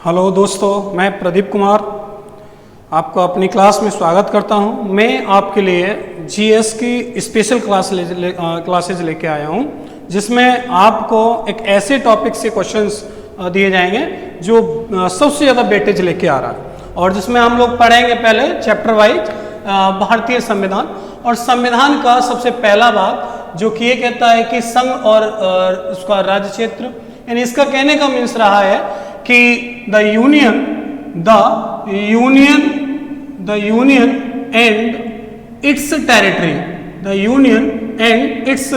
Hello दोस्तों, मैं प्रदीप कुमार आपको अपनी क्लास में स्वागत करता हूं। मैं आपके लिए जीएस की स्पेशल क्लासेज लेके आया हूं, जिसमें आपको एक ऐसे टॉपिक से क्वेश्चंस दिए जाएंगे जो सबसे ज़्यादा वेटेज लेके आ रहा है, और जिसमें हम लोग पढ़ेंगे पहले चैप्टर वाइज भारतीय संविधान। और संविधान का सबसे पहला भाग जो कि ये कहता है कि संघ और उसका राज्य क्षेत्र, यानी इसका कहने का मीन्स रहा है कि the union and it's territory, the union and it's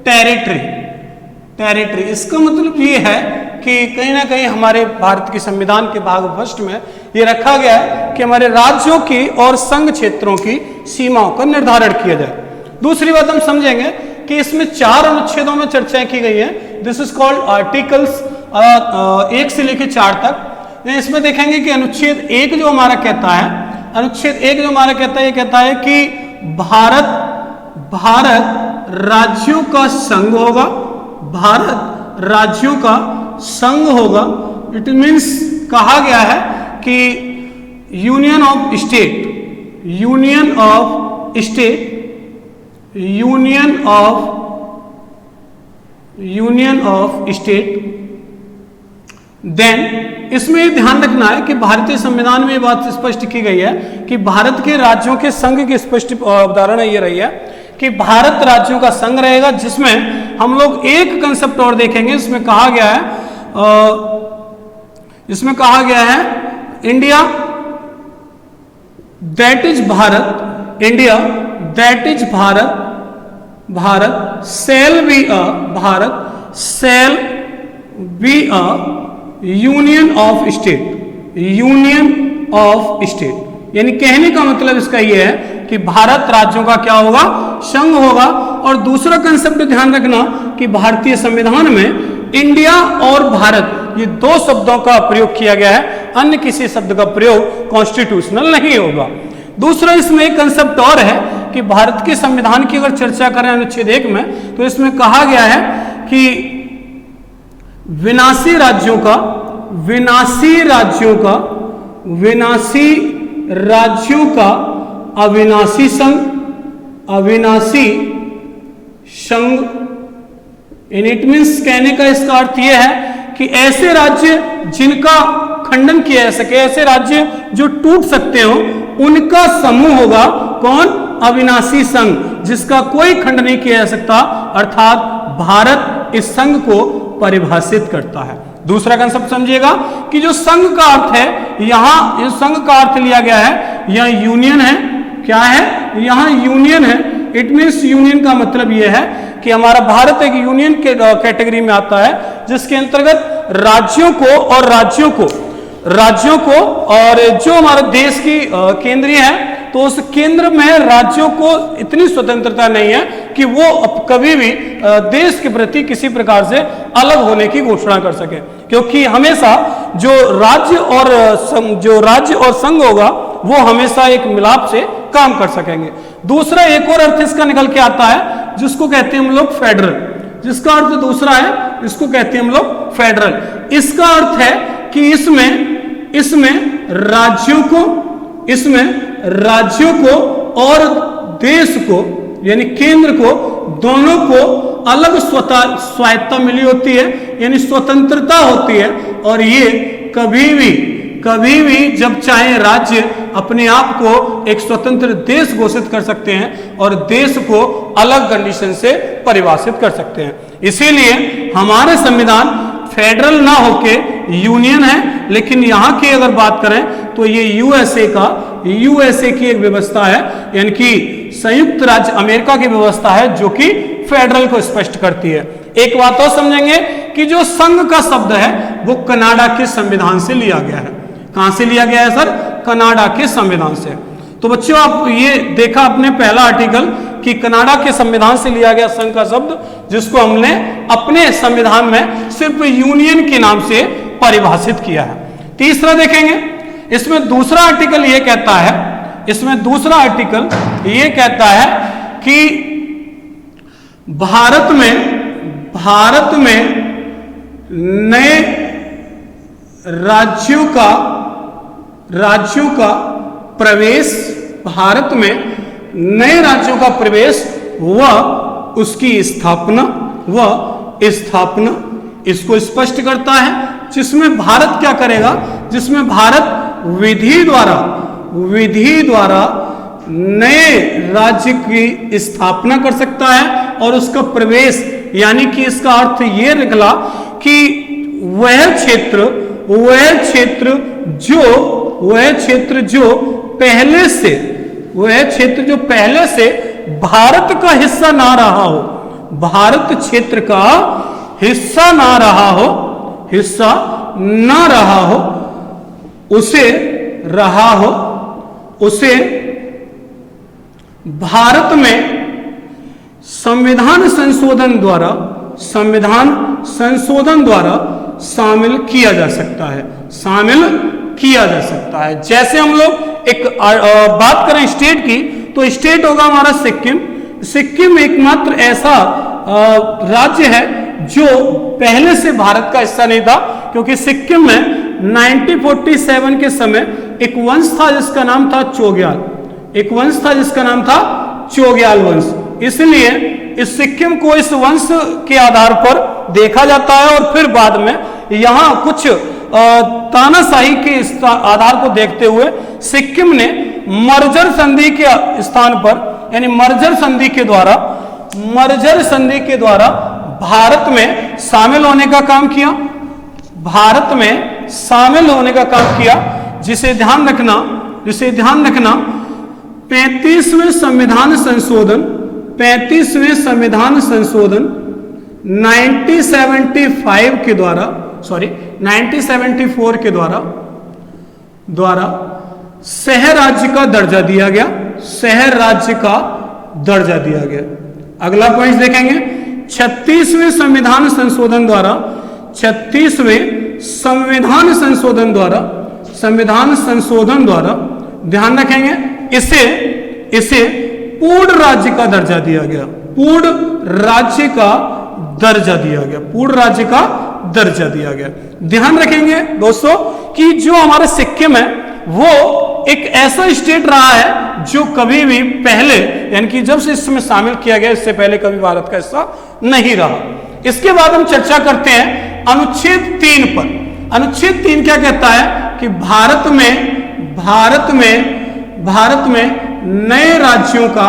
territory. इसका मतलब ये है कि कहीं ना कहीं हमारे भारत के संविधान के भाग फर्स्ट में ये रखा गया है कि हमारे राज्यों की और संघ क्षेत्रों की सीमाओं का निर्धारण किया जाए। दूसरी बात हम समझेंगे कि इसमें 4 अनुच्छेदों में चर्चाएं की गई है। दिस इज कॉल्ड आर्टिकल्स 1 से लेकर 4 तक। इसमें देखेंगे कि अनुच्छेद 1 जो हमारा कहता है, ये कहता है कि भारत राज्यों का संघ होगा, भारत राज्यों का संघ होगा। इट मीन्स कहा गया है कि यूनियन ऑफ स्टेट। देन इसमें ये ध्यान रखना है कि भारतीय संविधान में ये बात स्पष्ट की गई है कि भारत के राज्यों के संघ की स्पष्ट अवधारणा ये रही है कि भारत राज्यों का संघ रहेगा, जिसमें हम लोग एक कंसेप्ट और देखेंगे। इसमें कहा गया है India that is Bharat shall be a union of state. यानी कहने का मतलब इसका यह है कि भारत राज्यों का क्या होगा, संघ होगा। और दूसरा कंसेप्ट ध्यान रखना कि भारतीय संविधान में इंडिया और भारत ये 2 शब्दों का प्रयोग किया गया है, अन्य किसी शब्द का प्रयोग कॉन्स्टिट्यूशनल नहीं होगा। दूसरा इसमें एक कंसेप्ट और है कि भारत के संविधान की अगर चर्चा करें अनुच्छेद 1 में, तो इसमें कहा गया है कि विनाशी राज्यों का अविनाशी संघ। इट मीन्स कहने का इसका अर्थ यह है कि ऐसे राज्य जिनका खंडन किया जा सके, ऐसे राज्य जो टूट सकते हो, उनका समूह होगा कौन, अविनाशी संघ, जिसका कोई खंड नहीं किया जा सकता। अर्थात भारत इस संघ को परिभाषित करता है। दूसरा कंसेप्ट समझिएगा कि जो संघ का अर्थ है, यहां इस संघ का अर्थ लिया गया है, यहां यूनियन है। क्या है, यहां यूनियन है। इट मीन्स यूनियन का मतलब यह है कि हमारा भारत एक यूनियन के कैटेगरी में आता है, जिसके अंतर्गत राज्यों को और जो हमारे देश की केंद्रीय है, तो उस केंद्र में राज्यों को इतनी स्वतंत्रता नहीं है कि वो कभी भी देश के प्रति किसी प्रकार से अलग होने की घोषणा कर सके, क्योंकि हमेशा जो राज्य और संघ होगा वो हमेशा एक मिलाप से काम कर सकेंगे। दूसरा एक और अर्थ इसका निकल के आता है, जिसको कहते हैं हम लोग फेडरल। जिसका अर्थ दूसरा है, इसको कहते हैं हम लोग फेडरल। इसका अर्थ है कि इसमें राज्यों को और देश को, यानी केंद्र को, दोनों को अलग स्वायत्ता मिली होती है, यानी स्वतंत्रता होती है। और ये कभी भी जब चाहे राज्य अपने आप को एक स्वतंत्र देश घोषित कर सकते हैं और देश को अलग कंडीशन से परिभाषित कर सकते हैं। इसीलिए हमारे संविधान फेडरल ना होके यूनियन है। लेकिन यहां की अगर बात करें तो ये यूएसए की एक व्यवस्था है, यानी कि संयुक्त राज्य अमेरिका की व्यवस्था है, जो कि फेडरल को स्पष्ट करती है। एक बात और समझेंगे कि जो संघ का शब्द है वो कनाडा के संविधान से लिया गया है। कहां से लिया गया है सर? कनाडा के संविधान से। तो बच्चों, आप ये देखा अपने पहला आर्टिकल कि कनाडा के संविधान से लिया गया संघ का शब्द, जिसको हमने अपने संविधान में सिर्फ यूनियन के नाम से परिभाषित किया है। तीसरा देखेंगे, इसमें दूसरा आर्टिकल ये कहता है कि भारत में नए राज्यों का प्रवेश, भारत में नए राज्यों का प्रवेश व उसकी स्थापना इसको स्पष्ट करता है, जिसमें भारत क्या करेगा, जिसमें भारत विधि द्वारा नए राज्य की स्थापना कर सकता है और उसका प्रवेश, यानी कि इसका अर्थ ये निकला कि वह क्षेत्र जो पहले से भारत का हिस्सा ना रहा हो, भारत क्षेत्र का हिस्सा ना रहा हो, उसे भारत में संविधान संशोधन द्वारा शामिल किया जा सकता है। जैसे हम लोग एक बात करें स्टेट की, तो स्टेट होगा हमारा सिक्किम एकमात्र ऐसा राज्य है जो पहले से भारत का हिस्सा नहीं था, क्योंकि सिक्किम में 1947 के समय एक वंश था जिसका नाम था चोग्याल वंश। इसलिए इस सिक्किम को इस वंश के आधार पर देखा जाता है और फिर बाद में यहां कुछ तानाशाही के आधार को देखते हुए सिक्किम ने मर्जर संधि के स्थान पर, यानी मर्जर संधि के द्वारा भारत में शामिल होने का काम किया, जिसे ध्यान रखना 35वें संविधान संशोधन 1974 के द्वारा शहर राज्य का दर्जा दिया गया। अगला पॉइंट देखेंगे, 36वें संविधान संशोधन द्वारा ध्यान रखेंगे, इसे पूर्ण राज्य का दर्जा दिया गया। ध्यान रखेंगे दोस्तों कि जो हमारा सिक्किम है वो एक ऐसा स्टेट रहा है जो कभी भी पहले, यानी कि जब से इसमें शामिल किया गया, इससे पहले कभी भारत का हिस्सा नहीं रहा। इसके बाद हम चर्चा करते हैं अनुच्छेद 3 पर। अनुच्छेद 3 क्या कहता है कि भारत में नए राज्यों का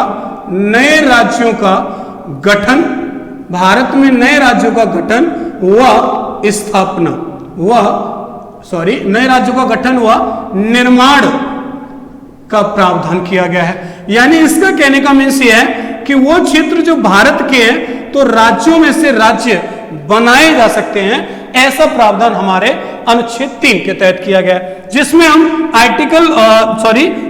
गठन व निर्माण का प्रावधान किया गया है। यानी इसका कहने का मीन्स ये है कि वो क्षेत्र जो भारत के हैं तो राज्यों में से राज्य बनाए जा सकते हैं, ऐसा प्रावधान हमारे अनुच्छेद 3 के तहत किया गया है। जिसमें हम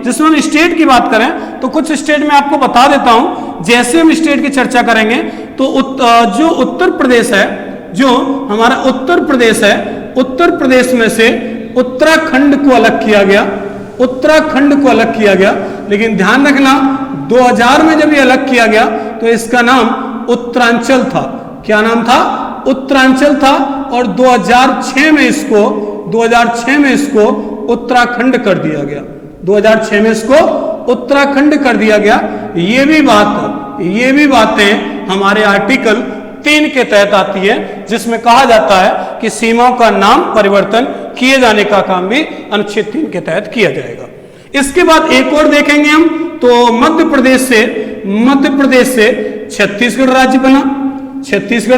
जिसमें हम स्टेट की बात करें तो कुछ स्टेट में आपको बता देता हूं। जैसे हम स्टेट की चर्चा करेंगे तो जो उत्तर प्रदेश है, जो हमारा उत्तर प्रदेश में से उत्तराखंड को अलग किया गया। लेकिन ध्यान रखना 2000 में जब ये अलग किया गया तो इसका नाम उत्तरांचल था। क्या नाम था? उत्तरांचल था। और 2006 में इसको उत्तराखंड कर दिया गया। 2006 में इसको उत्तराखंड कर दिया गया। ये भी बातें हमारे आर्टिकल 3 के तहत आती है, जिसमें कहा जाता है कि सीमाओं का नाम परिवर्तन किए जाने का काम भी अनुच्छेद 3 के तहत किया जाएगा। इसके बाद एक और देखेंगे हम, तो मध्य प्रदेश से छत्तीसगढ़ राज्य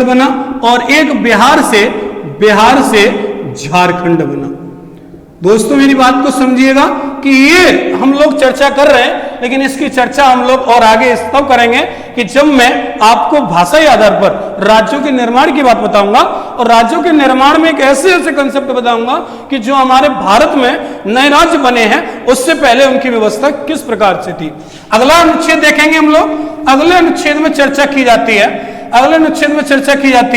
बना और एक बिहार से झारखंड बना। दोस्तों मेरी बात को समझिएगा कि ये हम लोग चर्चा कर रहे हैं, लेकिन इसकी चर्चा हम लोग और आगे तब करेंगे कि जब मैं आपको भाषाई आधार पर राज्यों के निर्माण की बात बताऊंगा और राज्यों के निर्माण में एक ऐसे कंसेप्ट बताऊंगा कि जो हमारे भारत में नए राज्य बने हैं उससे पहले उनकी व्यवस्था किस प्रकार से थी। अगला अनुच्छेद देखेंगे हम लोग। अगले अनुच्छेद में चर्चा की जाती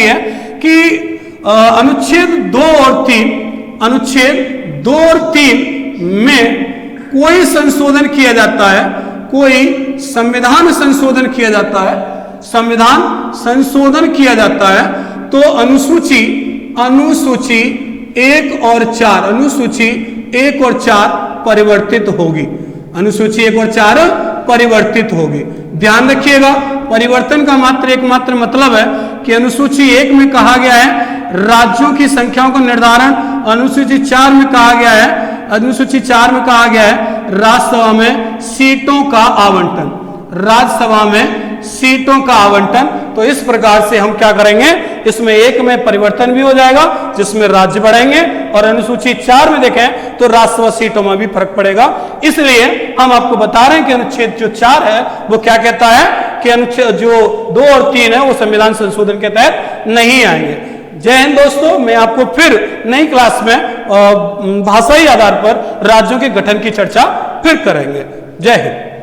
है कि अनुच्छेद 2 और 3 में कोई संशोधन किया जाता है, कोई संविधान संशोधन किया जाता है तो अनुसूची 1 और 4 अनुसूची 1 और 4 परिवर्तित होगी। अनुसूची 1 और 4 परिवर्तित होगी। ध्यान रखिएगा, परिवर्तन का मात्र एकमात्र मतलब है कि अनुसूची 1 में कहा गया है राज्यों की संख्याओं का निर्धारण, अनुसूची 4 में कहा गया है, अनुसूची 4 में कहा गया है राज्यसभा में सीटों का आवंटन, राज्यसभा में सीटों का आवंटन। तो इस प्रकार से हम क्या करेंगे, इसमें 1 में परिवर्तन भी हो जाएगा जिसमें राज्य बढ़ेंगे, और अनुसूची 4 में देखें तो राज्यसभा सीटों में भी फर्क पड़ेगा। इसलिए हम आपको बता रहे हैं कि अनुच्छेद जो 4 है वो क्या कहता है कि अनुच्छेद जो 2 और 3 है वो संविधान संशोधन के तहत नहीं आएंगे। जय हिंद दोस्तों, मैं आपको फिर नई क्लास में भाषाई आधार पर राज्यों के गठन की चर्चा फिर करेंगे। जय हिंद।